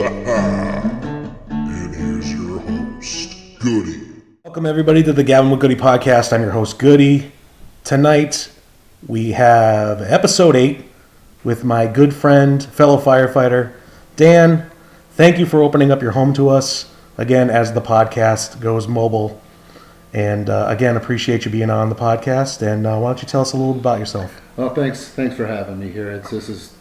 And here's your host, Goody. Welcome everybody to the Gabbin with Goody Podcast. I'm your host, Goody. Tonight we have episode 8 with my good friend, fellow firefighter, Dan. Thank you for opening up your home to us, again, as the podcast goes mobile. And again, appreciate you being on the podcast. And why don't you tell us a little bit about yourself? Well, thanks for having me here. This is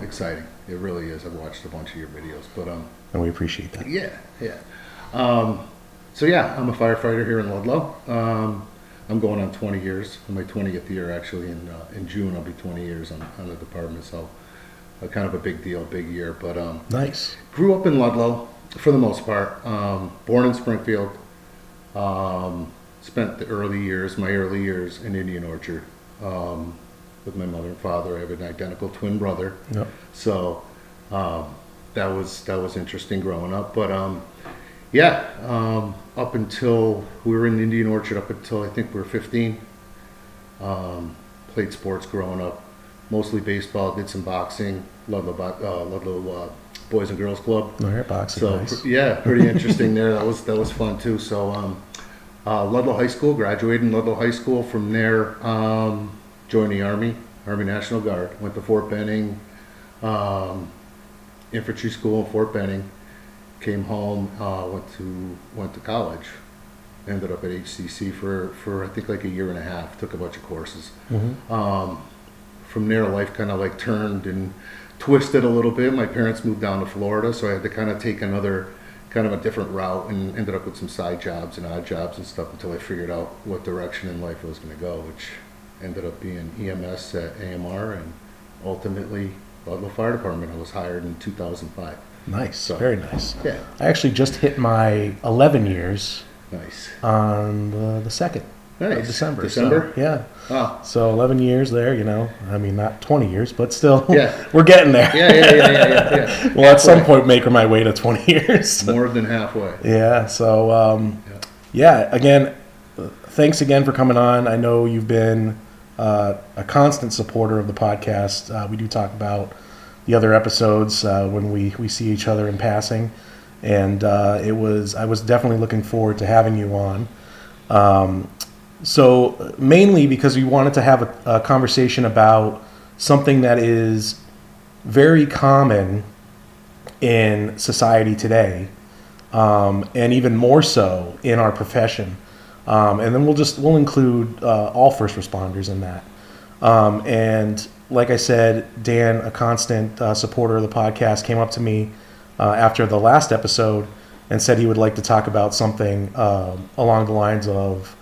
exciting. It really is. I've watched a bunch of your videos, but And we appreciate that. yeah. So yeah, I'm a firefighter here in Ludlow. I'm going on 20 years. In my 20th year, actually, in June I'll be 20 years on the department. So kind of a big deal, big year. But Nice. grew up in Ludlow for the most part. Born in Springfield. Spent my early years in Indian Orchard with my mother and father. I have an identical twin brother. Yep. So that was interesting growing up. But up until we were in Indian Orchard, up until I think we were 15. Played sports growing up, mostly baseball. Did some boxing. Ludlow Boys and Girls Club. All right, boxing. So Nice. yeah, pretty interesting there. That was fun too. So Ludlow High School, graduated in Ludlow High School. From there, joined the Army National Guard. Went to Fort Benning, infantry school in Fort Benning. Came home, went to college. Ended up at HCC for I think like a year and a half. Took a bunch of courses. Mm-hmm. From there, life kind of like turned and twisted a little bit. My parents moved down to Florida, so I had to kind of take another kind of a different route, and ended up with some side jobs and odd jobs and stuff until I figured out what direction in life I was going to go, which ended up being EMS at AMR and ultimately Ludlow Fire Department. I was hired in 2005. Nice. So, Very nice. Yeah. I actually just hit my 11 years Nice. on the 2nd of Nice. December. December? So, yeah. Oh. So 11 years there, I mean, not 20 years, but still, Yeah. we're getting there. Yeah. Well, at some point, make my way to 20 years. More than halfway. Yeah. So, again, thanks again for coming on. I know you've been a constant supporter of the podcast. We do talk about the other episodes when we see each other in passing, and I was definitely looking forward to having you on. So mainly because we wanted to have a conversation about something that is very common in society today, and even more so in our profession. And then we'll include all first responders in that. And like I said, Dan, a constant supporter of the podcast, came up to me after the last episode and said he would like to talk about something along the lines of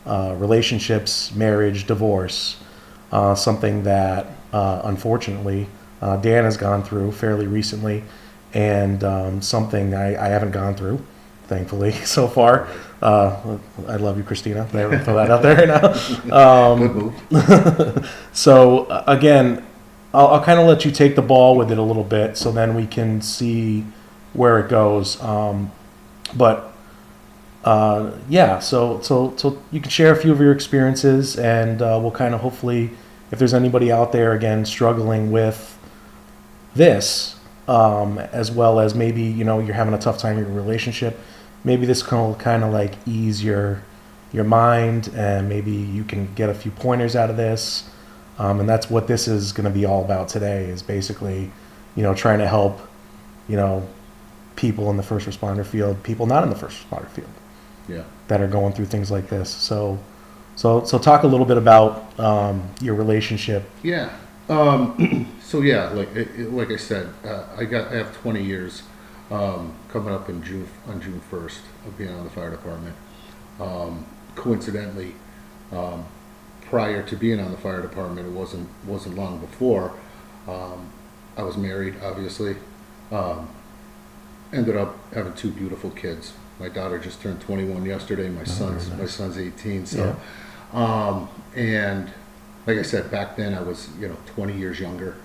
relationships, marriage, divorce, something that unfortunately Dan has gone through fairly recently, and something I haven't gone through, thankfully, so far. I love you, Christina. Did I ever throw that out there now? Good move. So again, I'll kind of let you take the ball with it a little bit, so then we can see where it goes. So you can share a few of your experiences, and we'll kind of hopefully, if there's anybody out there again struggling with this, as well as maybe you're having a tough time in your relationship, maybe this will kind of like ease your mind, and maybe you can get a few pointers out of this. And that's what this is going to be all about today, is basically, trying to help, people in the first responder field, people not in the first responder field, that are going through things like this. So talk a little bit about your relationship. Yeah. Like I said, I have 20 years coming up on June 1st of being on the fire department. Coincidentally, prior to being on the fire department, it wasn't long before. I was married, obviously. Ended up having 2 beautiful kids. My daughter just turned 21 yesterday. My son's 18. So, and like I said, back then I was 20 years younger.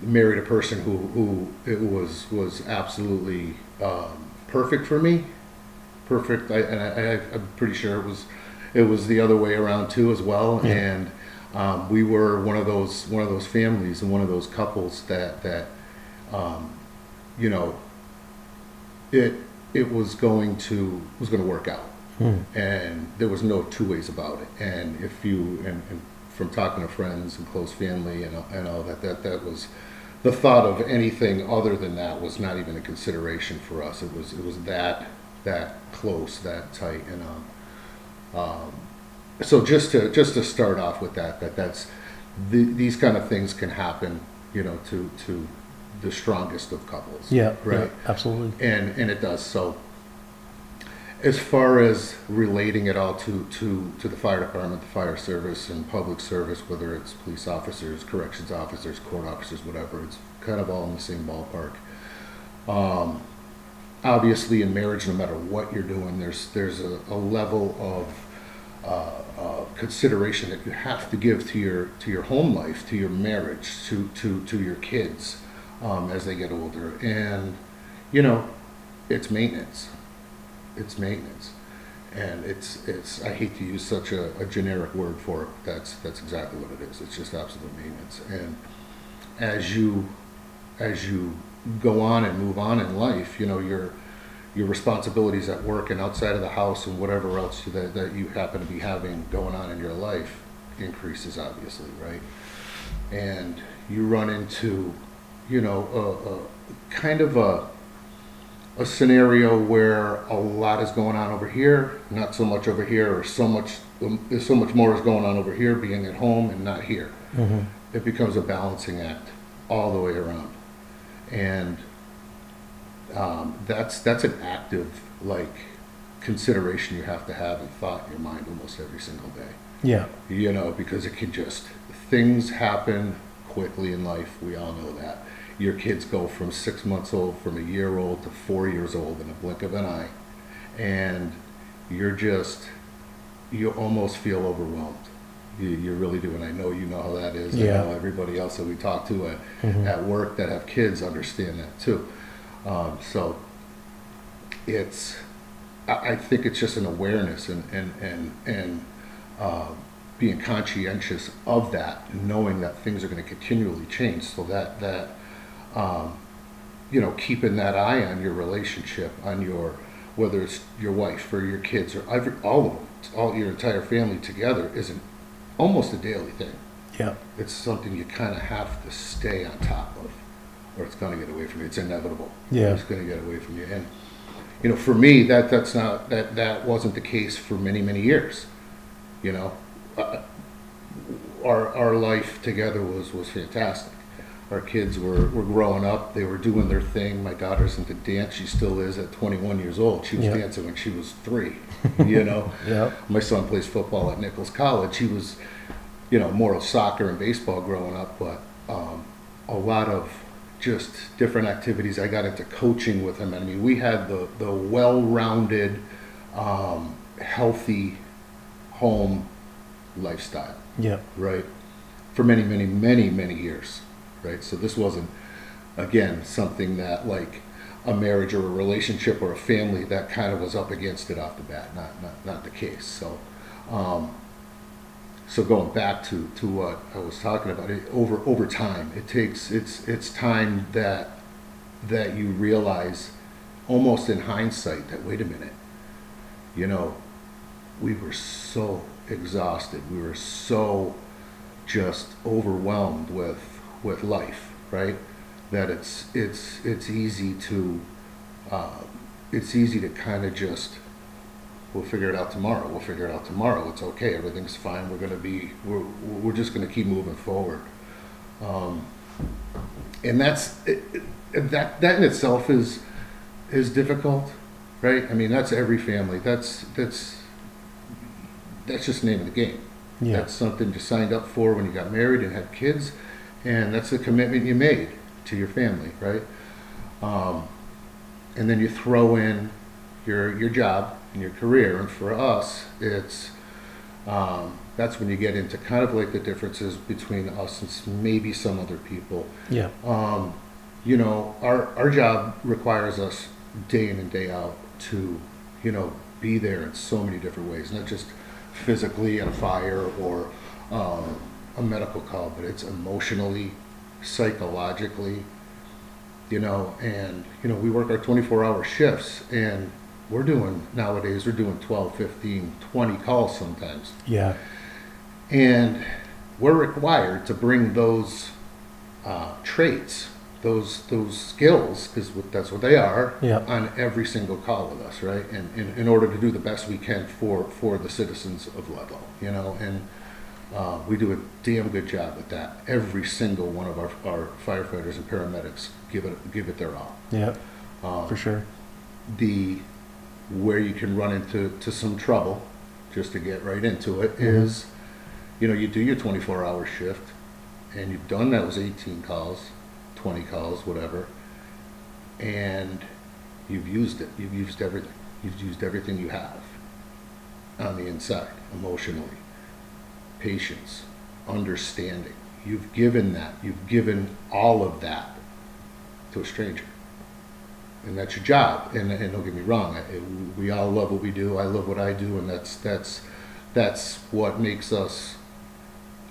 Married a person who it was absolutely perfect for me. Perfect. I'm pretty sure it was the other way around too as well. Yeah. And we were one of those families and one of those couples that you know, it was going to work out, and there was no two ways about it. And if you and from talking to friends and close family and all that was the thought of anything other than that was not even a consideration for us. It was that close, that tight, and so just to start off with that's these kind of things can happen, you know, to the strongest of couples. Yeah, right. Yeah, absolutely. And it does. So as far as relating it all to the fire department, the fire service, and public service, whether it's police officers, corrections officers, court officers, whatever, it's kind of all in the same ballpark. Obviously, in marriage, no matter what you're doing, there's a level of consideration that you have to give to your home life, to your marriage, to your kids as they get older, and you know, it's maintenance. It's maintenance, and it's. I hate to use such a generic word for it. That's exactly what it is. It's just absolute maintenance. And as you go on and move on in life, you know, your responsibilities at work and outside of the house and whatever else that you happen to be having going on in your life increases, obviously, right? And you run into, you know, a kind of a scenario where a lot is going on over here, not so much over here, or so much more is going on over here, being at home and not here. Mm-hmm. It becomes a balancing act all the way around, and that's an active, like, consideration you have to have and thought in your mind almost every single day. Yeah. You know, because it can things happen quickly in life. We all know that. Your kids go from 6 months old, from a year old to 4 years old in a blink of an eye. And you almost feel overwhelmed. You really do. And I know you know how that is. Yeah. I know everybody else that we talk to at work that have kids understand that too. So I think it's just an awareness and being conscientious of that, knowing that things are going to continually change, so that you know, keeping that eye on your relationship, on whether it's your wife or your kids or all of them, all your entire family together, is almost a daily thing. Yeah. It's something you kind of have to stay on top of, or it's going to get away from you. It's inevitable. Yeah. It's going to get away from you. And you know, for me, that wasn't the case for many years. You know, our life together was fantastic. Our kids were growing up. They were doing their thing. My daughter's into dance. She still is at 21 years old. She was dancing when she was 3, you know. Yeah. My son plays football at Nichols College. He was, you know, more of soccer and baseball growing up, but a lot of just different activities. I got into coaching with him. I mean, we had the well-rounded, healthy home lifestyle. Yeah. Right? For many years. Right? So this wasn't, again, something that, like, a marriage or a relationship or a family that kind of was up against it off the bat. Not the case. So so going back to what I was talking about, over time, it's time that you realize, almost in hindsight, that, wait a minute, you know, we were so exhausted, we were so just overwhelmed with life, right? That it's easy to kind of just, we'll figure it out tomorrow. It's okay. Everything's fine. We're just going to keep moving forward. And that in itself is difficult, right? I mean, that's every family. That's just the name of the game. Yeah. That's something you signed up for when you got married and had kids, and that's the commitment you made to your family, right? And then you throw in your job and your career, and for us, it's that's when you get into kind of like the differences between us and maybe some other people. Yeah. You know, our job requires us day in and day out to, you know, be there in so many different ways, not just physically in a fire or a medical call, but it's emotionally, psychologically, and we work our 24-hour shifts, and nowadays we're doing 12, 15, 20 calls sometimes. Yeah. And we're required to bring those traits, those skills, because that's what they are, on every single call with us, right? And in order to do the best we can for the citizens of Ludlow, and we do a damn good job with that. Every single one of our firefighters and paramedics give it their all. Yeah, for sure. Where you can run into some trouble, just to get right into it, is, you do your 24-hour shift, and you've done those 18 calls, 20 calls, whatever, and you've used it. You've used everything. You've used everything you have on the inside, emotionally, patience, understanding. You've given all of that to a stranger. And that's your job. And don't get me wrong, we all love what we do. I love what I do, and that's what makes us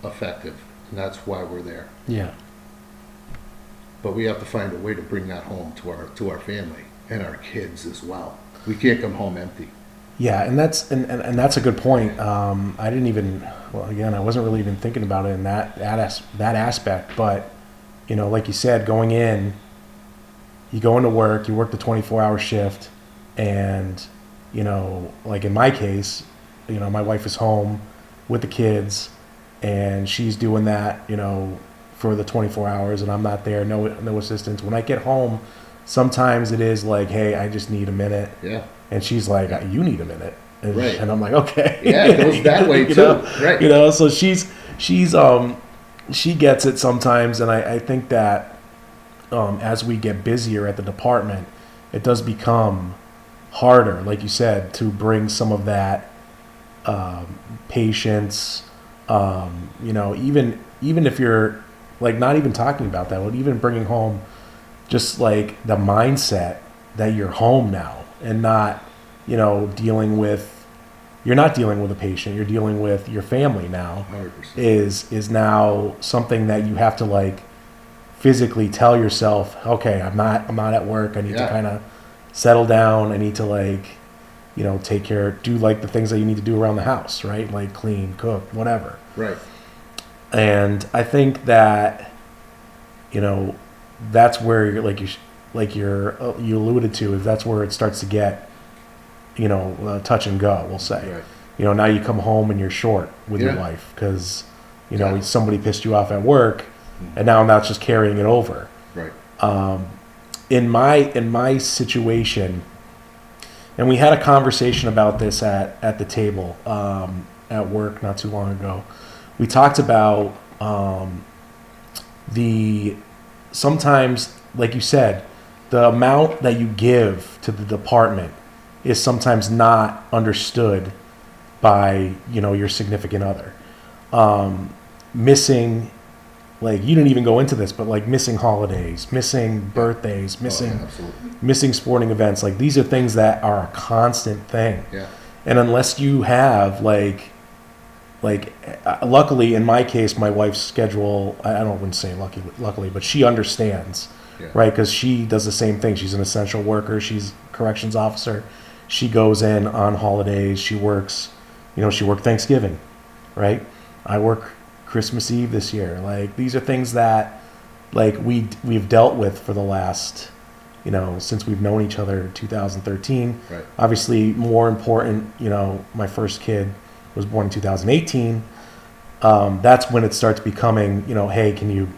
effective, and that's why we're there. Yeah. But we have to find a way to bring that home to our family and our kids as well. We can't come home empty. Yeah, and that's a good point. I didn't even, I wasn't really even thinking about it in that aspect. But like you said, going in, you go into work, you work the 24-hour shift, and like in my case, my wife is home with the kids, and she's doing that, for the 24 hours, and I'm not there, no assistance. When I get home, sometimes it is like, hey, I just need a minute. Yeah. And she's like, you need a minute. And, right. And I'm like, okay. Yeah, it goes that way too. Right. So she gets it sometimes, and I think that as we get busier at the department, it does become harder, like you said, to bring some of that patience. Even if you're like not even talking about that, but even bringing home just like the mindset that you're home now and not, dealing with, you're not dealing with a patient, you're dealing with your family now. 100%. is now something that you have to like physically tell yourself, okay, I'm not at work. I need to kind of settle down. I need to like, take care, do like the things that you need to do around the house, right? Like clean, cook, whatever. Right. And I think that, that's where you alluded to, is that's where it starts to get, touch and go, we'll say. Right. Now you come home and you're short with your wife because, somebody pissed you off at work, and now that's just carrying it over. Right. In my situation, and we had a conversation about this at the table at work not too long ago. We talked about sometimes, like you said, the amount that you give to the department is sometimes not understood by, your significant other. Missing, like, you didn't even go into this, but like missing holidays, missing birthdays, missing sporting events. Like, these are things that are a constant thing. Yeah. And unless you have luckily in my case, my wife's schedule, I wouldn't say luckily, but she understands, right? Because she does the same thing. She's an essential worker. She's a corrections officer. She goes in on holidays. She works, she worked Thanksgiving, right? I work Christmas Eve this year. Like, these are things that like we've dealt with for the last, since we've known each other in 2013. Right. Obviously more important, my first kid was born in 2018. That's when it starts becoming, hey, can you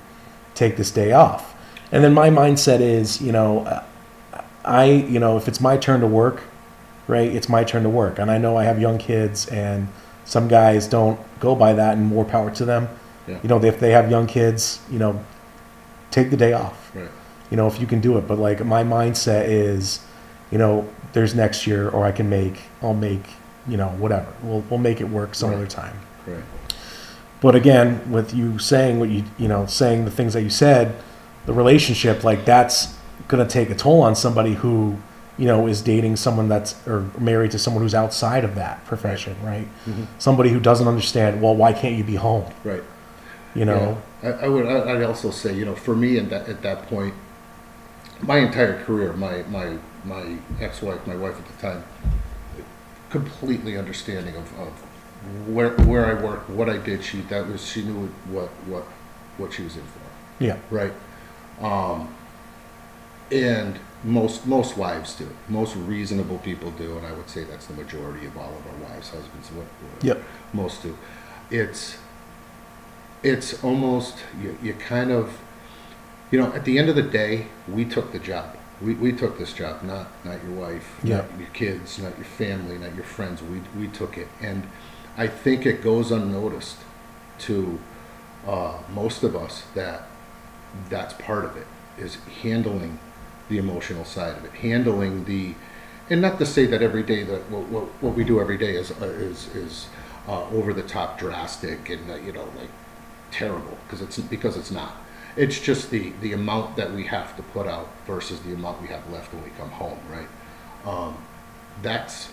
take this day off? And then my mindset is, if it's my turn to work, right, it's my turn to work. And I know I have young kids, and some guys don't go by that, and more power to them. Yeah. If they have young kids, take the day off. Right. If you can do it. But like, my mindset is, there's next year, or I'll make, whatever. We'll make it work some other time. Right. But again, with you saying what saying the things that you said, the relationship, like, that's going to take a toll on somebody who, is dating someone or married to someone who's outside of that profession, right? Mm-hmm. Somebody who doesn't understand, well, why can't you be home? Right. Yeah. I'd also say, for me at that point, my entire career, my ex-wife, my wife at the time, completely understanding of where I worked, what I did. She knew what she was in for. Yeah. Right. And most wives do. Most reasonable people do, and I would say that's the majority of all of our wives, husbands, what Yep. most do. It's almost you kind of, at the end of the day, we took the job. We took this job, not your wife, Yep. not your kids, not your family, not your friends. We took it, and I think it goes unnoticed to most of us that's part of it, is handling the emotional side of it, handling and not to say that every day that what we do every day is over the top drastic and like terrible, because it's not. It's just the amount that we have to put out versus the amount we have left when we come home, right? That's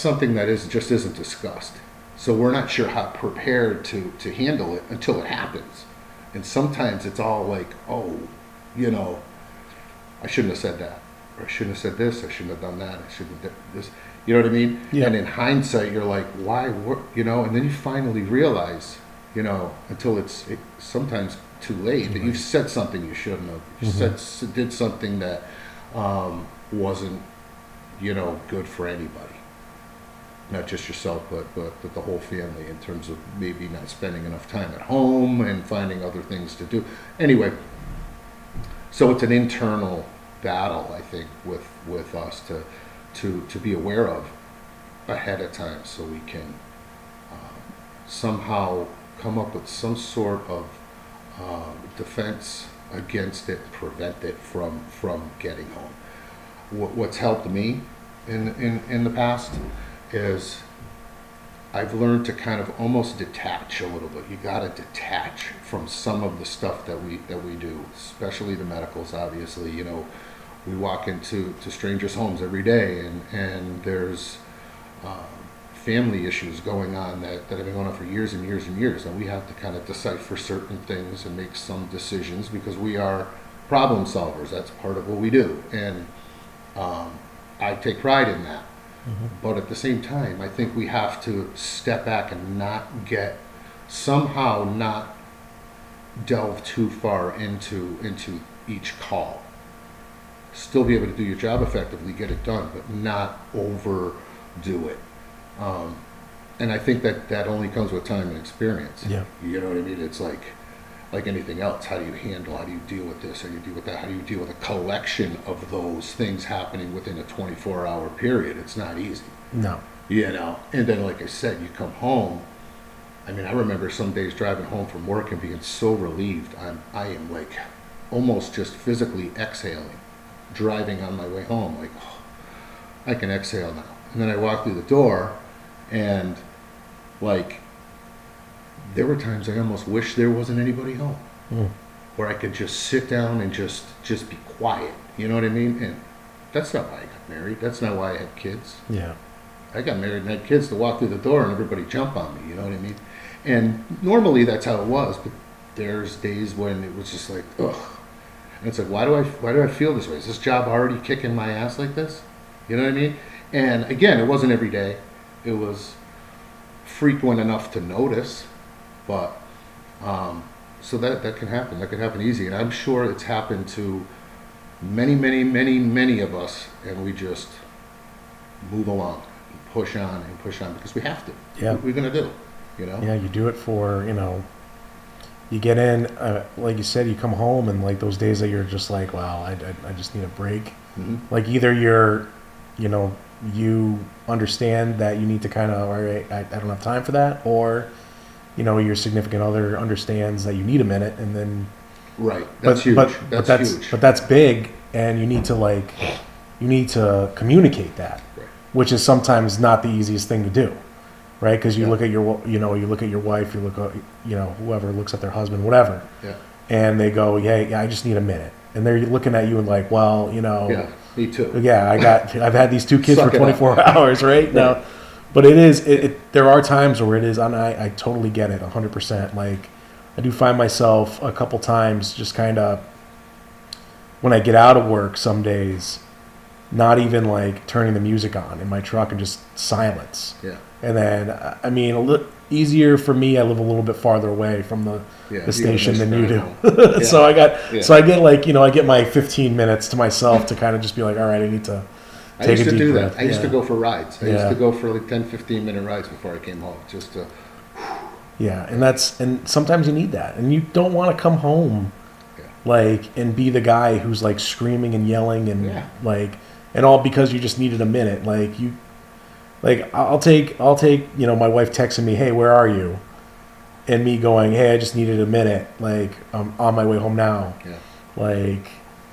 something that just isn't discussed. So we're not sure how prepared to handle it until it happens. And sometimes it's all like, oh, I shouldn't have said that, or I shouldn't have said this, I shouldn't have done that, I shouldn't have done this. You know what I mean? Yeah. And in hindsight, you're like, why? And then you finally realize, until it's sometimes too late, that you've said something you shouldn't have. You did something that wasn't, good for anybody. Not just yourself, but the whole family, in terms of maybe not spending enough time at home and finding other things to do. Anyway, so it's an internal battle, I think, with us to be aware of ahead of time, so we can somehow come up with some sort of defense against it, prevent it from getting home. What's helped me in the past is I've learned to kind of almost detach a little bit. You got to detach from some of the stuff that we do, especially the medicals. Obviously, we walk into strangers' homes every day, and there's family issues going on that have been going on for years and years and years, and we have to kind of decipher certain things and make some decisions, because we are problem solvers. That's part of what we do, and I take pride in that. But at the same time, I think we have to step back and not delve too far into each call. Still be able to do your job effectively, get it done, but not overdo it. And I think that only comes with time and experience. Yeah. You know what I mean? It's like anything else. How do you deal with this? How do you deal with that? How do you deal with a collection of those things happening within a 24-hour period? It's not easy. No. And then, like I said, you come home. I mean, I remember some days driving home from work and being so relieved. I am like almost just physically exhaling, driving on my way home. Like, oh, I can exhale now. And then I walk through the door, and like, there were times I almost wish there wasn't anybody home, where I could just sit down and just be quiet. You know what I mean? And that's not why I got married. That's not why I had kids. Yeah. I got married and had kids to walk through the door and everybody jump on me. You know what I mean? And normally that's how it was, but there's days when it was just like, ugh. And it's like, why do I feel this way? Is this job already kicking my ass like this? You know what I mean? And again, it wasn't every day. It was frequent enough to notice. But so that can happen. That can happen easy, and I'm sure it's happened to many of us, and we just move along, and push on because we have to. Yeah. What we're gonna do, Yeah, you do it for you get in, like you said, you come home, and like those days that you're just like, wow, I just need a break. Mm-hmm. Like either you understand that you need to kind of, all right, I don't have time for that, or your significant other understands that you need a minute, and then right. That's huge. That's huge. But that's big, and you need to communicate that, Right. which is sometimes not the easiest thing to do, right? Because you look at your wife, you look at whoever looks at their husband, whatever, Yeah. and they go, yeah, I just need a minute, and they're looking at you and like, well, Yeah. Me too. yeah, I've had these two kids Suck for it 24 hours, right? Now, but there are times where it is, and I totally get it 100%. Like, I do find myself a couple times just kind of when I get out of work some days, not even like turning the music on in my truck and just silence. Yeah. And then, I mean, a little easier for me. I live a little bit farther away from the station than you do. So I get like, I get my 15 minutes to myself to kind of just be like, all right, I need to take a deep breath. I used to go for rides. I used to go for like 10, 15 minute rides before I came home, just to. Yeah. And sometimes you need that. And you don't want to come home like, and be the guy who's like screaming and yelling and like, and all because you just needed a minute. Like I'll take, my wife texting me, hey, where are you? And me going, hey, I just needed a minute. Like, I'm on my way home now.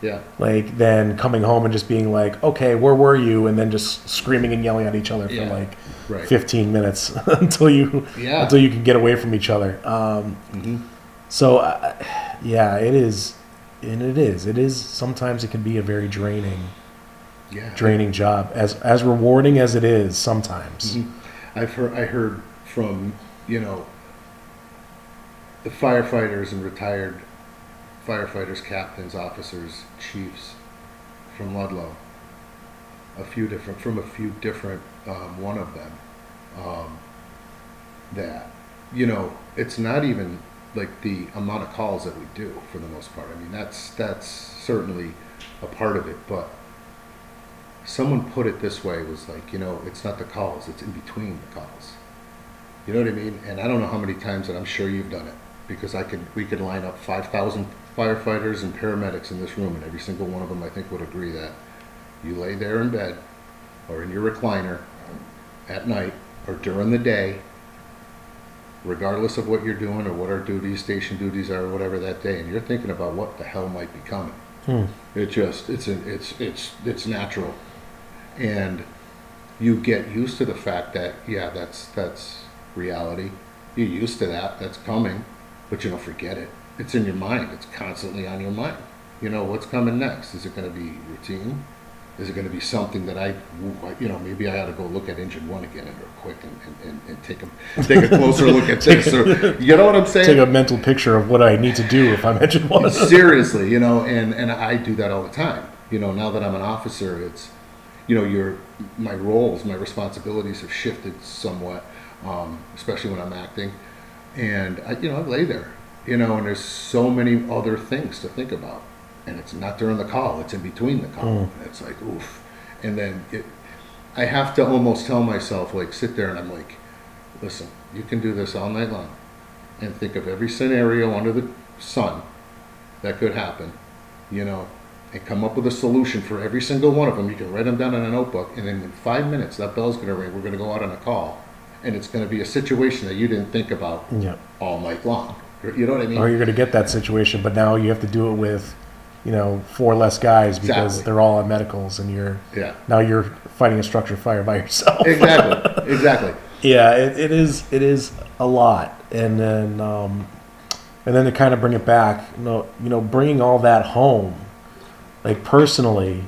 Yeah. Like then coming home and just being like, okay, where were you? And then just screaming and yelling at each other for 15 minutes until you can get away from each other. So it is, and it is. Sometimes it can be a very draining job, as rewarding as it is sometimes. I heard from the firefighters and retired firefighters, captains, officers, chiefs from Ludlow, a few different one of them, that it's not even like the amount of calls that we do for the most part. I mean, that's certainly a part of it, but someone put it this way, was like, it's not the calls, it's in between the calls. You know what I mean? And I don't know how many times, and I'm sure you've done it, because we could line up 5,000 firefighters and paramedics in this room, and every single one of them, I think, would agree that you lay there in bed or in your recliner at night or during the day, regardless of what you're doing or what our station duties are or whatever that day, and you're thinking about what the hell might be coming. It's natural. And you get used to the fact that, that's reality. You're used to that. That's coming. But you don't forget it. It's in your mind. It's constantly on your mind. What's coming next? Is it going to be routine? Is it going to be something that maybe I ought to go look at engine 1 again real quick and take a closer look at this? Or, you know what I'm saying? Take a mental picture of what I need to do if I'm engine 1. Seriously, and I do that all the time. Now that I'm an officer, it's, my roles, my responsibilities have shifted somewhat, especially when I'm acting. And I lay there, and there's so many other things to think about. And it's not during the call, it's in between the call. And it's like, oof. And then I have to almost tell myself, like, sit there and I'm like, listen, you can do this all night long and think of every scenario under the sun that could happen, and come up with a solution for every single one of them. You can write them down in a notebook, and then in 5 minutes, that bell's going to ring. We're going to go out on a call. And it's going to be a situation that you didn't think about all night long. You know what I mean? Or you're going to get that situation, but now you have to do it with, 4 less guys because they're all on medicals, and now you're fighting a structure fire by yourself. Exactly. Yeah, it is a lot, and then to kind of bring it back, bringing all that home, like personally,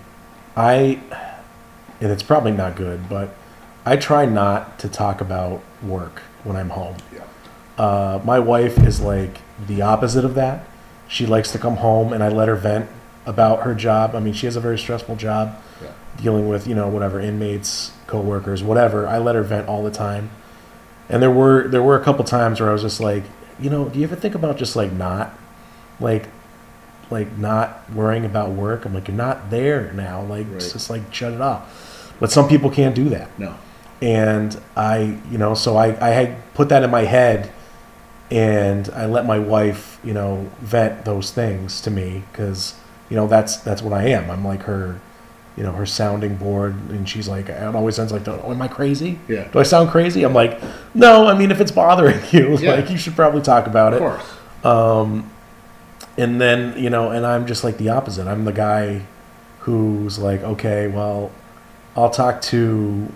and it's probably not good, but I try not to talk about work when I'm home. Yeah. My wife is like the opposite of that. She likes to come home and I let her vent about her job. I mean, she has a very stressful job dealing with, whatever, inmates, coworkers, whatever. I let her vent all the time. And there were a couple times where I was just like, do you ever think about just like not worrying about work? I'm like, you're not there now. Like, just like shut it off. But some people can't do that. No. And so I had put that in my head, and I let my wife, vent those things to me, because, that's what I am. I'm like her, her sounding board, and she's like, it always sounds like, oh, am I crazy? Yeah. Do I sound crazy? I'm like, no, I mean, if it's bothering you, like, you should probably talk about it. Of course. And then, and I'm just like the opposite. I'm the guy who's like, okay, well, I'll talk to,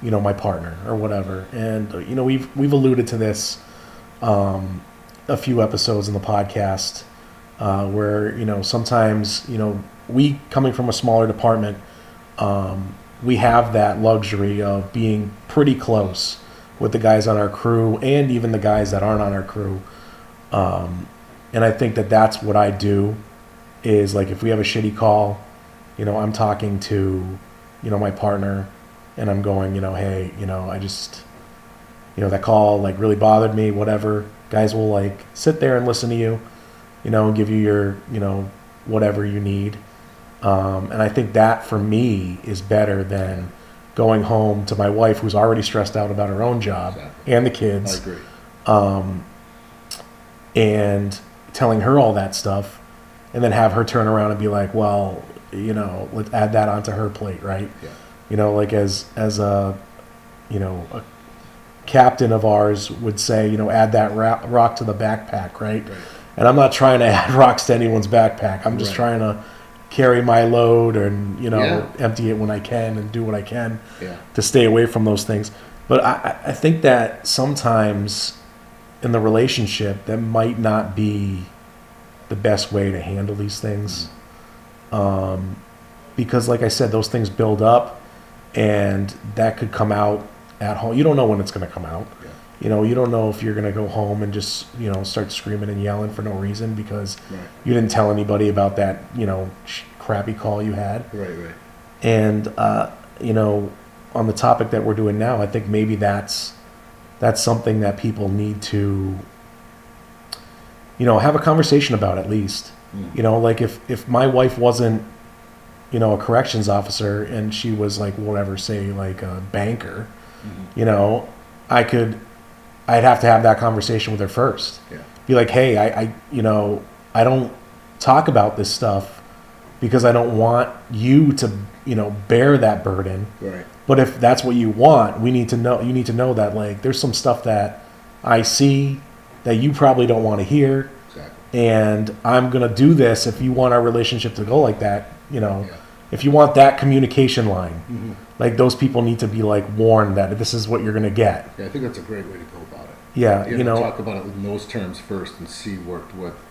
my partner or whatever. And, we've alluded to this a few episodes in the podcast where, sometimes, we, coming from a smaller department, we have that luxury of being pretty close with the guys on our crew and even the guys that aren't on our crew. And I think that that's what I do is like if we have a shitty call, I'm talking to, my partner, and I'm going, hey, I just, that call like really bothered me, whatever. Guys will like sit there and listen to you, and give you your, whatever you need. And I think that for me is better than going home to my wife who's already stressed out about her own job and the kids. I agree. And telling her all that stuff, and then have her turn around and be like, well, let's add that onto her plate, right? Yeah. Like as a, a captain of ours would say, add that rock to the backpack, right? And I'm not trying to add rocks to anyone's backpack. I'm just trying to carry my load and, empty it when I can and do what I can to stay away from those things. But I think that sometimes in the relationship, that might not be the best way to handle these things. Because like I said, those things build up and that could come out at home. You don't know when it's going to come out. You don't know if you're going to go home and just, start screaming and yelling for no reason because you didn't tell anybody about that, crappy call you had. Right. And, on the topic that we're doing now, I think maybe that's something that people need to, have a conversation about at least. Like if my wife wasn't, a corrections officer and she was like, whatever, say like a banker, I'd have to have that conversation with her first. Be like, hey, I don't talk about this stuff because I don't want you to, bear that burden. Right. But if that's what you want, you need to know that like there's some stuff that I see that you probably don't want to hear. Exactly. And I'm going to do this if you want our relationship to go like that, if you want that communication line, like those people need to be like warned that this is what you're going to get. Yeah, I think that's a great way to go about it. Yeah, talk about it in those terms first and see what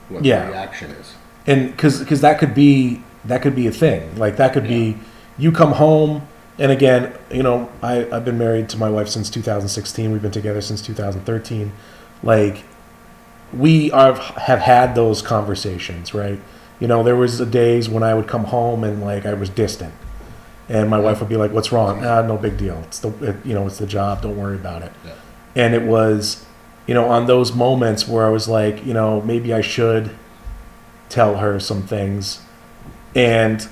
the reaction is. And because that could be a thing. Like that could be you come home, and again, I've been married to my wife since 2016. We've been together since 2013. Like we have had those conversations, right? There was days when I would come home and like I was distant, and my wife would be like, "What's wrong?" No big deal. It's the job. Don't worry about it. Yeah. And it was, on those moments where I was like, maybe I should tell her some things, and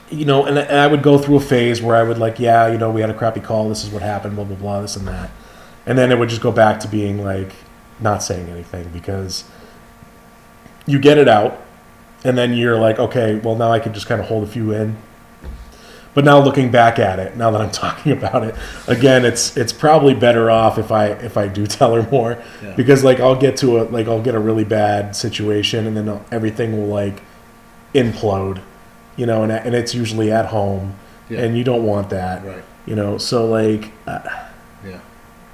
and I would go through a phase where I would like, we had a crappy call. This is what happened. Blah blah blah. This and that, and then it would just go back to being like not saying anything because you get it out. And then you're like, okay, well, now I can just kind of hold a few in. But now looking back at it, now that I'm talking about it, again, it's probably better off if I do tell her more, because like I'll get a really bad situation, and then everything will like implode, and it's usually at home, and you don't want that, right? So like,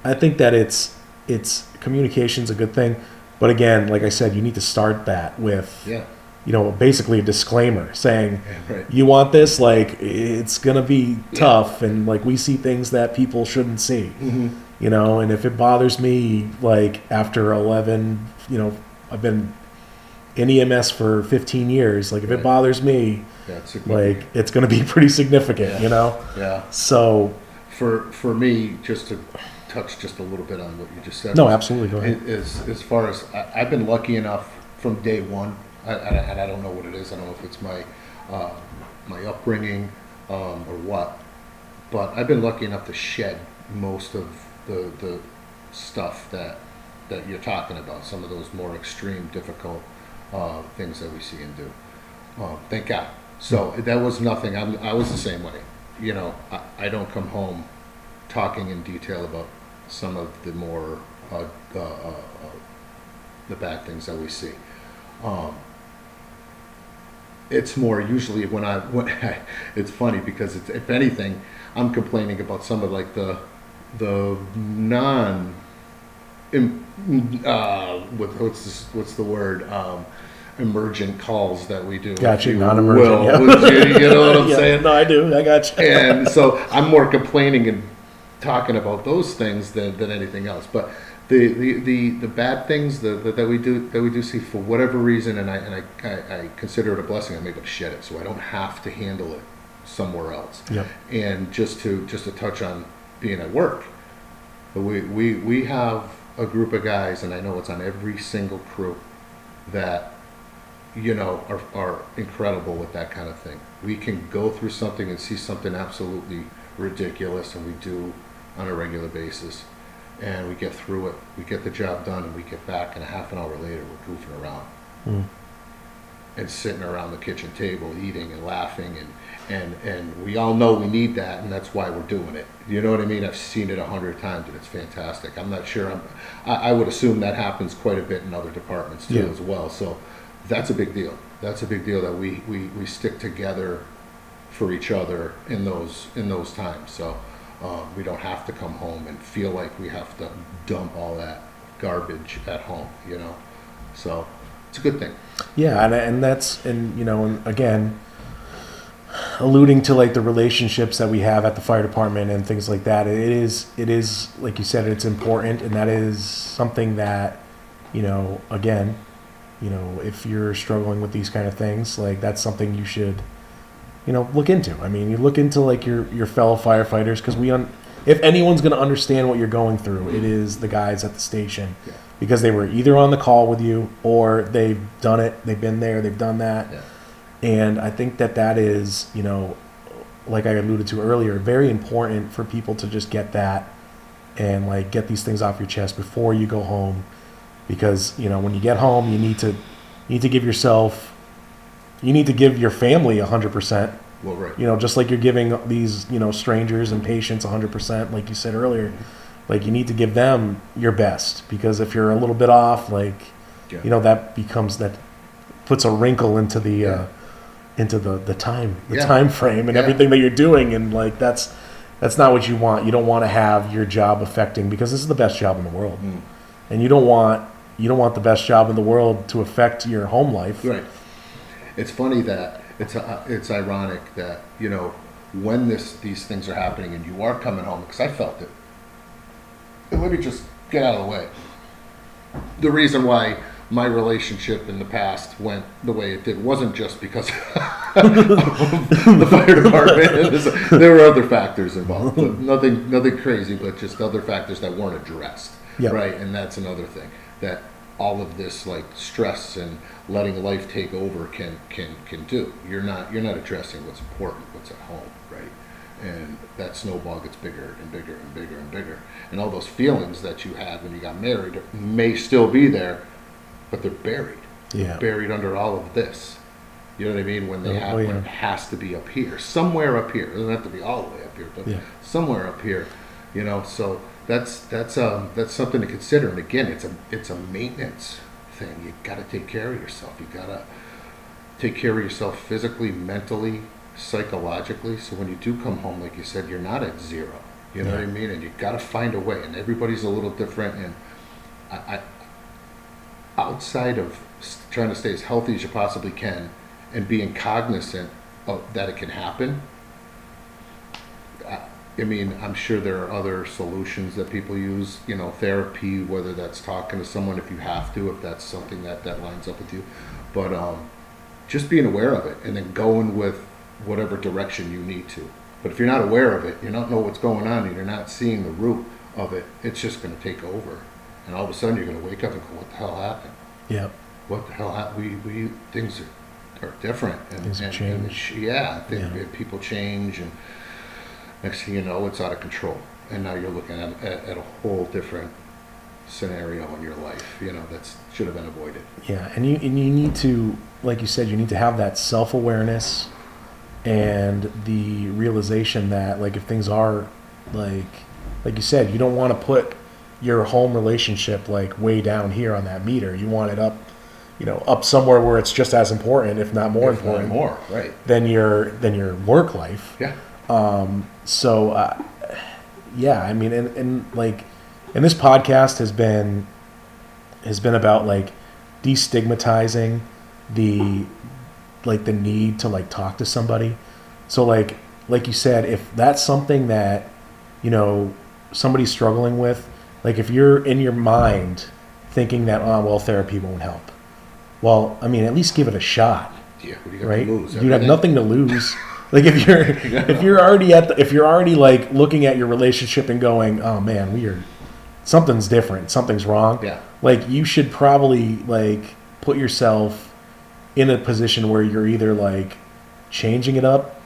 I think that it's communication's a good thing, but again, like I said, you need to start that with basically a disclaimer saying, you want this, like, it's going to be tough, and, like, we see things that people shouldn't see, and if it bothers me, like, after 11, I've been in EMS for 15 years, like, if it bothers me, like, it's going to be pretty significant, So... For me, just to touch just a little bit on what you just said. No, absolutely, go ahead. As far as, I've been lucky enough from day one, and I don't know what it is. I don't know if it's my upbringing or what, but I've been lucky enough to shed most of the stuff that you're talking about. Some of those more extreme, difficult things that we see and do. Thank God. So that was nothing. I was the same way. I don't come home talking in detail about some of the more the bad things that we see. It's more usually when it's funny because if anything, I'm complaining about some of like the non what's the word emergent calls that we do. Gotcha, non-emergent. You know what I'm saying? No, I do. I got you. And so I'm more complaining and talking about those things than anything else. But the bad things that we do see for whatever reason, and I consider it a blessing. I'm able to shed it, so I don't have to handle it somewhere else. Yep. And just to touch on being at work, we have a group of guys, and I know it's on every single crew, that are incredible with that kind of thing. We can go through something and see something absolutely ridiculous, and we do on a regular basis, and we get through it, we get the job done, and we get back, and a half an hour later we're goofing around and sitting around the kitchen table eating and laughing, and we all know we need that, and that's why we're doing it. You know what I mean? I've seen it 100 times, and it's fantastic. I'm not sure. I would assume that happens quite a bit in other departments too, as well. So that's a big deal. That's a big deal that we stick together for each other in those times. So we don't have to come home and feel like we have to dump all that garbage at home. So it's a good thing. Yeah, and again, alluding to like the relationships that we have at the fire department and things like that, it is like you said, it's important, and that is something that, again, if you're struggling with these kind of things, like that's something you should, look into. I mean, you look into like your fellow firefighters, because if anyone's going to understand what you're going through, it is the guys at the station, because they were either on the call with you or they've done it, they've been there, they've done that. Yeah. And I think that is, like I alluded to earlier, very important for people to just get that and like get these things off your chest before you go home, because when you get home, you need to give your family 100%. Well, right. Just like you're giving these strangers and patients 100%, like you said earlier. Like you need to give them your best, because if you're a little bit off, like that puts a wrinkle into the time frame and everything that you're doing, and like that's not what you want. You don't want to have your job affecting, because this is the best job in the world, and you don't want the best job in the world to affect your home life. Right. It's funny that it's ironic that when these things are happening and you are coming home, because I felt it. And let me just get out of the way. The reason why my relationship in the past went the way it did wasn't just because of the fire department. There were other factors involved. Nothing crazy, but just other factors that weren't addressed. Yep. Right? And that's another thing. That all of this like stress and letting life take over can do. You're not addressing what's important, what's at home, right? And that snowball gets bigger and bigger and bigger and bigger. And all those feelings that you had when you got married may still be there, but they're buried. Yeah. They're buried under all of this. You know what I mean? When when it has to be up here, somewhere up here. It doesn't have to be all the way up here, but somewhere up here. So that's something to consider. And again, it's a maintenance thing. You got to take care of yourself. You got to take care of yourself physically, mentally, psychologically. So when you do come home, like you said, you're not at zero. You know what I mean? And you got to find a way. And everybody's a little different. And I outside of trying to stay as healthy as you possibly can and being cognizant of that it can happen, I'm sure there are other solutions that people use, therapy, whether that's talking to someone if you have to, if that's something that lines up with you. But just being aware of it and then going with whatever direction you need to. But if you're not aware of it, you don't know what's going on, and you're not seeing the root of it, it's just going to take over. And all of a sudden you're going to wake up and go, what the hell happened? Yeah. What the hell happened? Things are different. And, things have changed. People change, and next thing you know, it's out of control. And now you're looking at a whole different scenario in your life, that should have been avoided. Yeah, and you need to, like you said, you need to have that self-awareness and the realization that, like, if things are, like you said, you don't want to put your home relationship, like, way down here on that meter. You want it up, up somewhere where it's just as important, if not more important. Right. Than your work life. Yeah. And this podcast has been about like destigmatizing the need to like talk to somebody. So like you said, if that's something that somebody's struggling with, Like if you're in your mind thinking that, oh, well, therapy won't help. Well, I mean, at least give it a shot. Yeah, what do you got Right? to lose? You have nothing to lose. Like if you're already like looking at your relationship and going, oh man, something's different, something's wrong. Yeah. Like you should probably like put yourself in a position where you're either like changing it up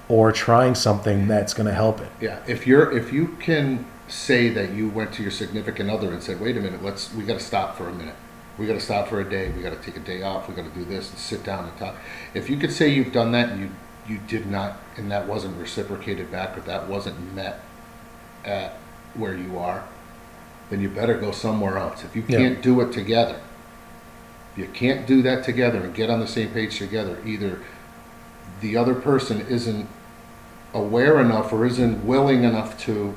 or trying something that's going to help it. Yeah. If you can say that you went to your significant other and said, wait a minute, we got to stop for a minute. We got to stop for a day. We got to take a day off. We got to do this and sit down and talk. If you could say you've done that and you did not, and that wasn't reciprocated back, or that wasn't met at where you are, then you better go somewhere else. If you can't do it together, you can't do that together and get on the same page together. Either the other person isn't aware enough or isn't willing enough to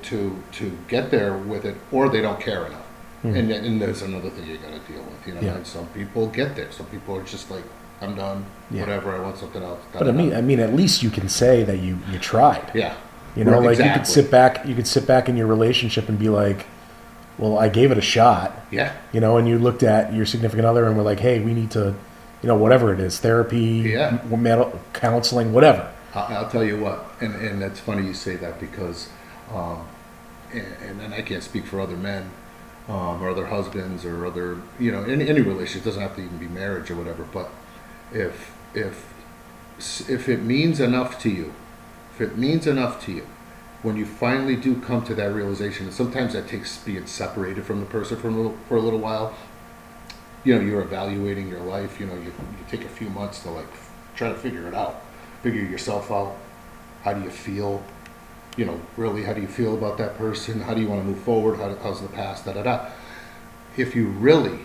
get there with it, or they don't care enough. And there's another thing you got to deal with, you know. And some people get there. Some people are just like, I'm done. Whatever. I want something else. But I mean, at least you can say that you tried. Yeah. You know, like you could sit back in your relationship and be like, well, I gave it a shot. Yeah. You know, and you looked at your significant other and were like, hey, we need to, you know, whatever it is, therapy, counseling, whatever. I'll tell you what, and that's funny you say that because, and I can't speak for other men, or other husbands or other, you know, any relationship. It doesn't have to even be marriage or whatever, but if it means enough to you, when you finally do come to that realization, and sometimes that takes being separated from the person for a little while, you know, you're evaluating your life, you know, you take a few months to like try to figure it out, figure yourself out. How do you feel? You know, really, how do you feel about that person? How do you want to move forward? How's the past? If you really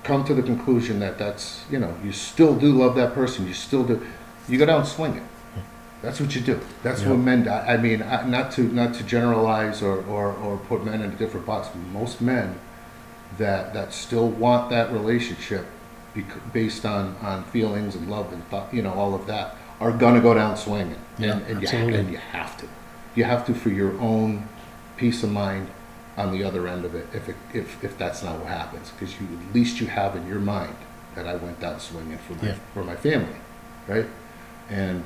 come to the conclusion that that's, you know, you still do love that person, you still do, you go down swinging. That's what you do. That's what men do. I mean, not to generalize or put men in a different box. Most men that still want that relationship based on feelings and love and thought, you know, all of that, are gonna go down swinging. And you have to. You have to for your own peace of mind on the other end of it. If that's not what happens, because at least you have in your mind that I went down swinging for my family, right? And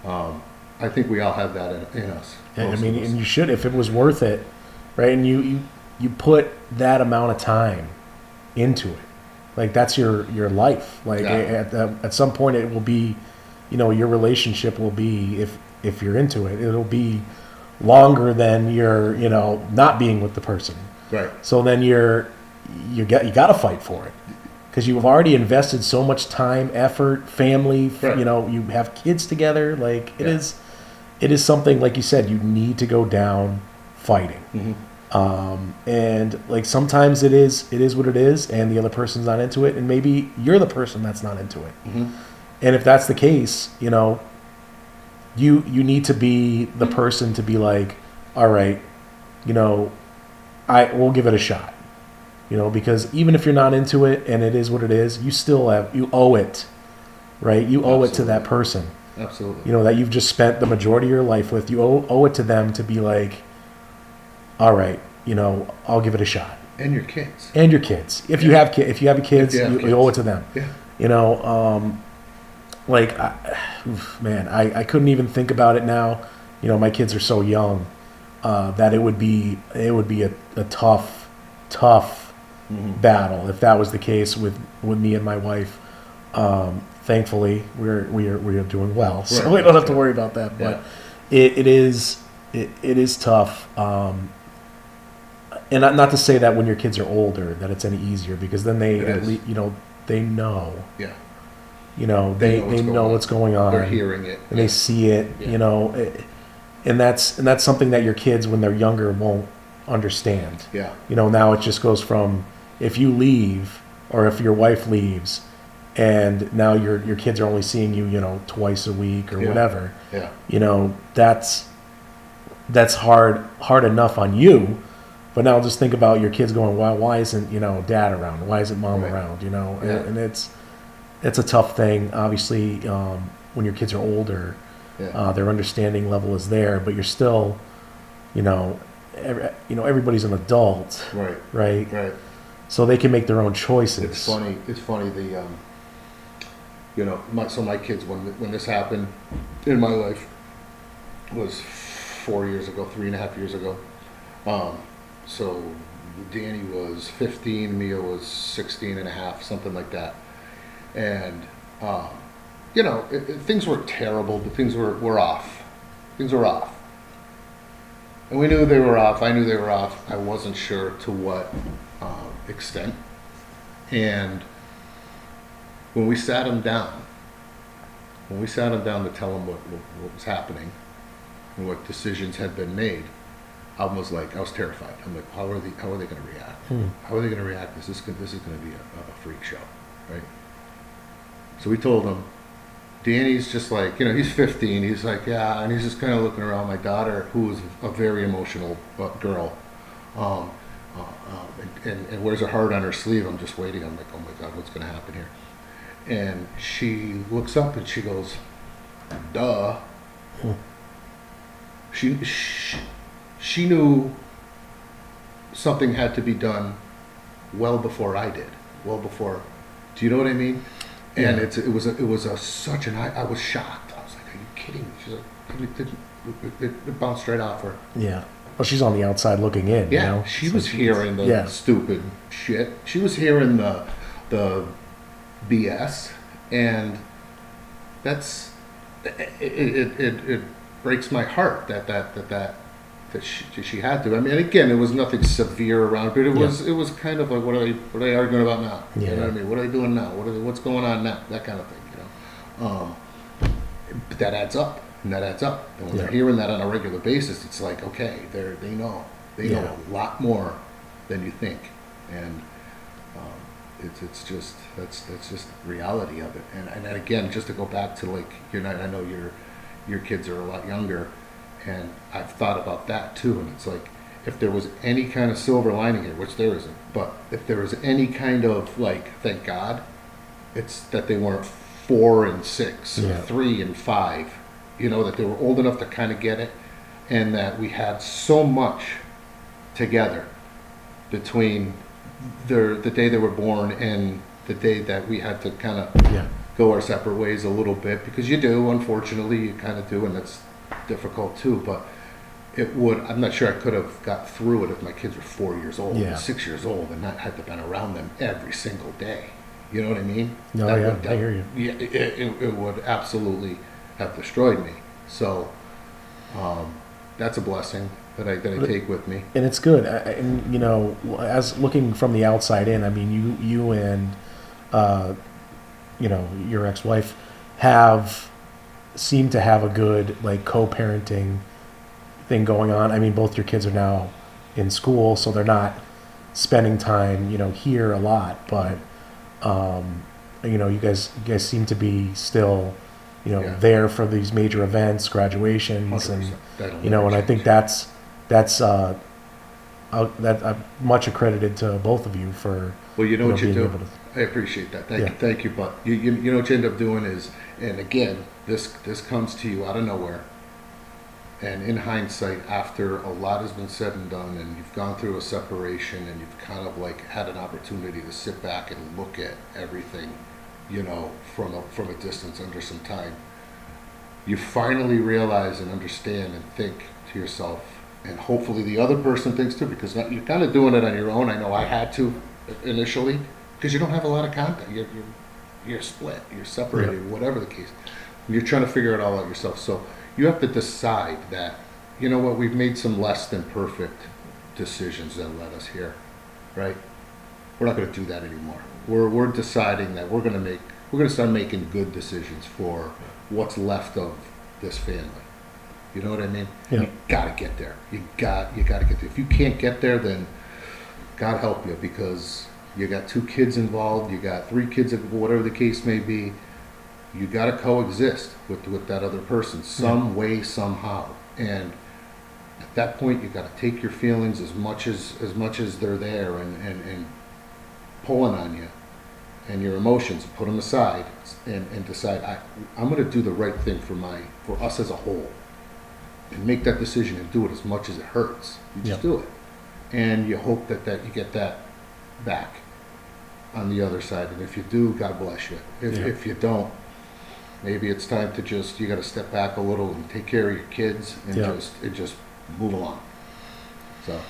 I think we all have that in us. I mean, and you should, if it was worth it, right? And you put that amount of time into it, like that's your life. Like at some point, it will be, you know, your relationship will be, if you're into it, it'll be longer than your, you know, not being with the person. Right. So then you got to fight for it. Because you've already invested so much time, effort, family, you know, you have kids together. Like it is something, like you said, you need to go down fighting. And like sometimes it is what it is, and the other person's not into it, and maybe you're the person that's not into it. And if that's the case, you know, you need to be the person to be like, all right, you know, we'll give it a shot. You know, because even if you're not into it and it is what it is, you owe it, right? You owe it to that person. Absolutely. You know, that you've just spent the majority of your life with. You owe it to them to be like, all right, you know, I'll give it a shot. And your kids. If you have kids, you owe it to them. Yeah. You know, like, I couldn't even think about it now. You know, my kids are so young that it would be a tough battle if that was the case with me and my wife. Thankfully, we are doing well, so we don't have to worry about that. But it is tough. And not to say that when your kids are older that it's any easier, because then they at least, you know, they know. Yeah. You know, they know what's going on. They're hearing it. And they see it. You know, and that's something that your kids when they're younger won't understand. Yeah. You know, now it just goes from if you leave or if your wife leaves and now your kids are only seeing you, you know, twice a week or whatever. Yeah. You know, that's hard enough on you. But now just think about your kids going, why isn't, you know, dad around? Why isn't mom around? You know, and it's a tough thing. Obviously, when your kids are older, their understanding level is there, but you're still, you know, everybody's an adult, Right. right? Right. So they can make their own choices. It's funny. The my kids, when this happened in my life was 4 years ago, 3.5 years ago. So Danny was 15, Mia was 16 and a half, something like that. And things were terrible, but things were off. Things were off. And we knew they were off. I knew they were off. I wasn't sure to what extent. And when we sat them down to tell them what was happening and what decisions had been made, I was terrified. I'm like, how are they going to react? How are they going to react? This is going to be a freak show, right? So we told them, Danny's just like, he's 15. He's like, yeah, and he's just kind of looking around. My daughter, who is a very emotional girl, and wears her heart on her sleeve. I'm just waiting. I'm like, oh my God, what's going to happen here? And she looks up and she goes, duh. She knew something had to be done well before I did. Well before. Do you know what I mean? And Yeah. it was such an, I was shocked. I was like, are you kidding me? She's like, it bounced right off her. Yeah. Well, she's on the outside looking in. Yeah, she was hearing the stupid shit. She was hearing the BS, and that's it breaks my heart that she had to. I mean, again, it was nothing severe around, but it was kind of like, what are they arguing about now? Yeah. You know what I mean? What are they doing now? What's going on now? That kind of thing, But that adds up, and that adds up. And when they're hearing that on a regular basis, it's like, okay, they know a lot more than you think, and it's just that's just the reality of it. And again, just to go back to like I know your kids are a lot younger. And I've thought about that too, and it's like, if there was any kind of silver lining here, which there isn't, but if there was any kind of like, thank God, it's that they weren't 4 and 6 or 3 and 5, that they were old enough to kind of get it, and that we had so much together between the day they were born and the day that we had to kind of go our separate ways a little bit, because you do, unfortunately, you kind of do, and that's difficult too. But I'm not sure I could have got through it if my kids were 4 years old and 6 years old and not had to been around them every single day. You know what I mean? No, I hear you. Yeah, it would absolutely have destroyed me. So that's a blessing that I take with me. And it's good. And as looking from the outside in, I mean, you and your ex-wife seem to have a good like co-parenting thing going on. I mean, both your kids are now in school, so they're not spending time, here a lot, but you guys seem to be still, there for these major events, graduations, and and I think that's much accredited to both of you for what you do. able to, I appreciate that. Thank you. But you know what you end up doing is, and again, this comes to you out of nowhere. And in hindsight, after a lot has been said and done, and you've gone through a separation, and you've kind of like had an opportunity to sit back and look at everything, from a distance under some time, you finally realize and understand and think to yourself, and hopefully the other person thinks too, because you're kind of doing it on your own. I know I had to initially, because you don't have a lot of contact. You're split, you're separated, whatever the case. You're trying to figure it all out yourself. So you have to decide that, we've made some less than perfect decisions that led us here, right? We're not going to do that anymore. We're deciding that we're going to start making good decisions for what's left of this family. You know what I mean? Yeah. You got to get there. You got to get there. If you can't get there, then God help you, because you got 2 kids involved, you got 3 kids, whatever the case may be. You got to coexist with that other person some way, somehow. And at that point, you got to take your feelings as much as they're there and pulling on you, and your emotions, put them aside and decide, I'm going to do the right thing for us as a whole. and make that decision and do it as much as it hurts. You just Yep. do it. And you hope that you get that back on the other side. And if you do, God bless you. If you don't, maybe it's time to you got to step back a little and take care of your kids and just move along. So.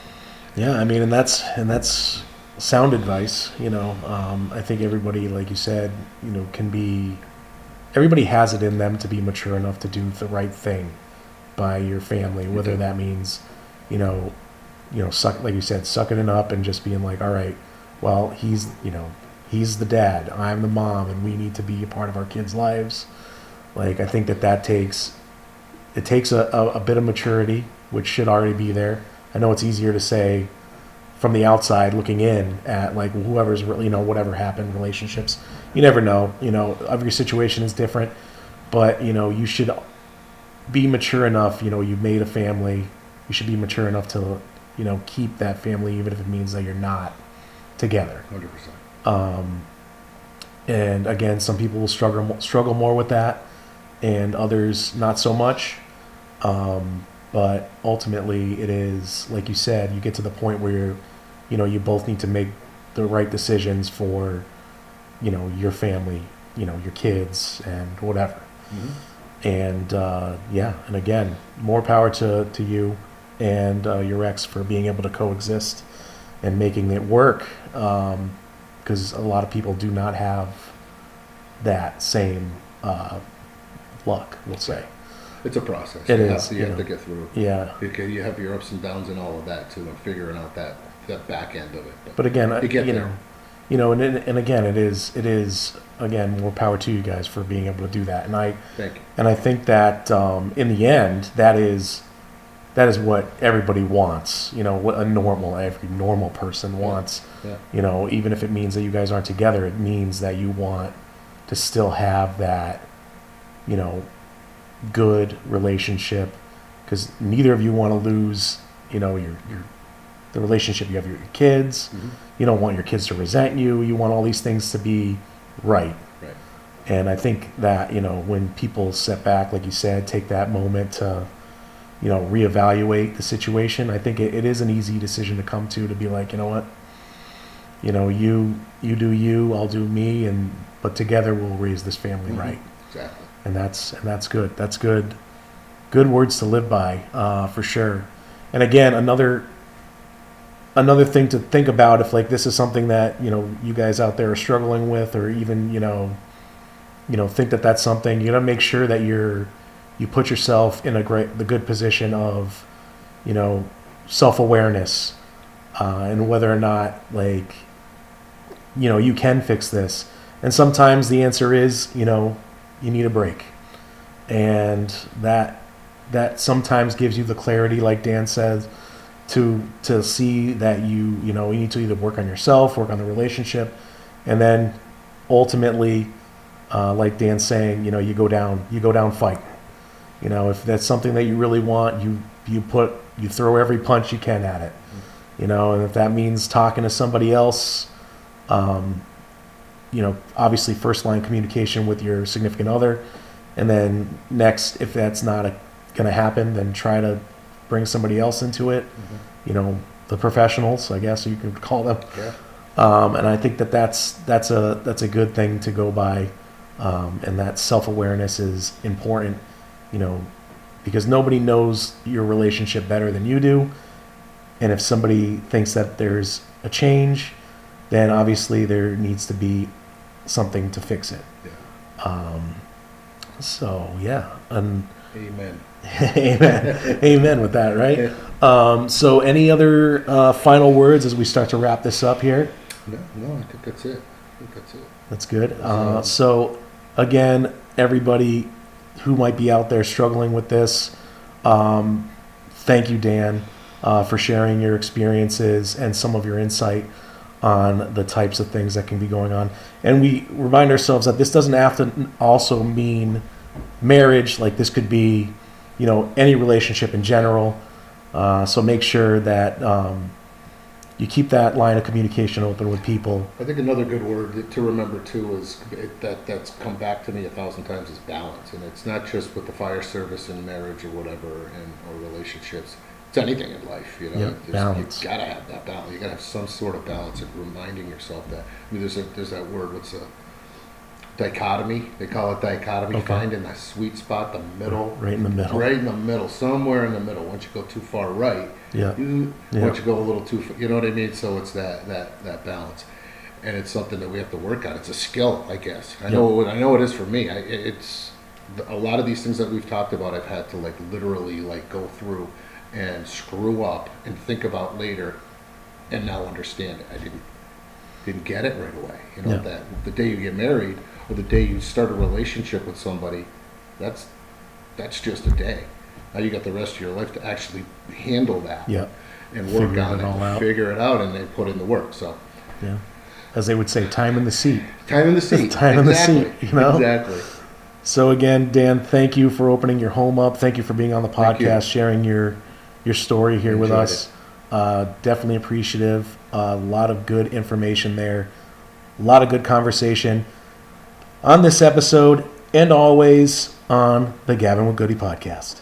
Yeah, I mean, and that's sound advice. I think everybody, like you said, everybody has it in them to be mature enough to do the right thing by your family, whether that means, like you said, sucking it up and just being like, all right, well, he's the dad, I'm the mom, and we need to be a part of our kids' lives. Like, I think that takes a bit of maturity, which should already be there. I know it's easier to say from the outside looking in at like whoever's really, whatever happened, relationships, you never know, every situation is different, but you should be mature enough, you've made a family, you should be mature enough to, keep that family, even if it means that you're not together. 100%. And again, some people will struggle more with that, and others not so much. But ultimately, it is, like you said, you get to the point where you both need to make the right decisions for, your family, your kids, and whatever. Mm-hmm. And and again, more power to you and your ex for being able to coexist and making it work. Because a lot of people do not have that same luck, we'll say. It's a process. It you is. You have to get through. Yeah. Okay, you have your ups and downs and all of that too, and figuring out that back end of it. But again, you get there. And again, it is again more power to you guys for being able to do that. And Thank you. And I think that in the end, that is what everybody wants. What every normal person wants. Yeah. Even if it means that you guys aren't together, it means that you want to still have that, good relationship, because neither of you want to lose, the relationship you have with your kids. Mm-hmm. You don't want your kids to resent you. You want all these things to be right. Right. And I think that, when people step back, like you said, take that moment to, reevaluate the situation, I think it is an easy decision to come to be like, you know what, you do you, I'll do me, but together we'll raise this family right. Exactly. And that's good. That's good. Good words to live by, for sure. And again, another thing to think about, if like this is something that you guys out there are struggling with, or even think that that's something, you gotta make sure that you put yourself in the good position of self-awareness, and whether or not you can fix this. And sometimes the answer is you need a break, and that sometimes gives you the clarity, like Dan says, to see that you need to either work on yourself, work on the relationship, and then ultimately, like Dan's saying, you go down fighting. If that's something that you really want, you throw every punch you can at it. And if that means talking to somebody else, obviously first line communication with your significant other, and then next, if that's not going to happen, then try to bring somebody else into it. Mm-hmm. The professionals, I guess you could call them. Yeah. And I think that's a good thing to go by, and that self-awareness is important, because nobody knows your relationship better than you do. And if somebody thinks that there's a change, then obviously there needs to be something to fix it. Yeah. So yeah, and Amen. Amen with that, right? So any other final words as we start to wrap this up here? No, I think that's it. That's good. So again, everybody who might be out there struggling with this, thank you, Dan, for sharing your experiences and some of your insight on the types of things that can be going on. And we remind ourselves that this doesn't have to also mean marriage. Like, this could be, any relationship in general. So make sure that, you keep that line of communication open with people. I think another good word to remember too is that's come back to me 1,000 times is balance, and it's not just with the fire service and marriage or whatever, and or relationships. It's anything in life, you know. Balance. You gotta have that balance. You gotta have some sort of balance, and reminding yourself that. I mean, there's that word. What's a dichotomy? They call it dichotomy. Okay. Finding that sweet spot, the middle. Right in the middle. Right in the middle, somewhere in the middle. Once you go too far right, Yeah. once you go a little too far, you know what I mean? So it's that balance, and it's something that we have to work on. It's a skill, I guess. I know it is for me. It's a lot of these things that we've talked about. I've had to like literally like go through and screw up and think about later, and now understand it. I didn't get it right away. You know, that the day you get married or the day you start a relationship with somebody, that's just a day. Now you got the rest of your life to actually handle that and work on it, figure it out, and then put in the work. So, as they would say, time in the seat. Time in the seat. Time in the seat. You know. Exactly. So again, Dan, thank you for opening your home up. Thank you for being on the podcast, sharing your story here with us. Definitely appreciative. A lot of good information there. A lot of good conversation on this episode, and always on the Gabbin with Goody Podcast.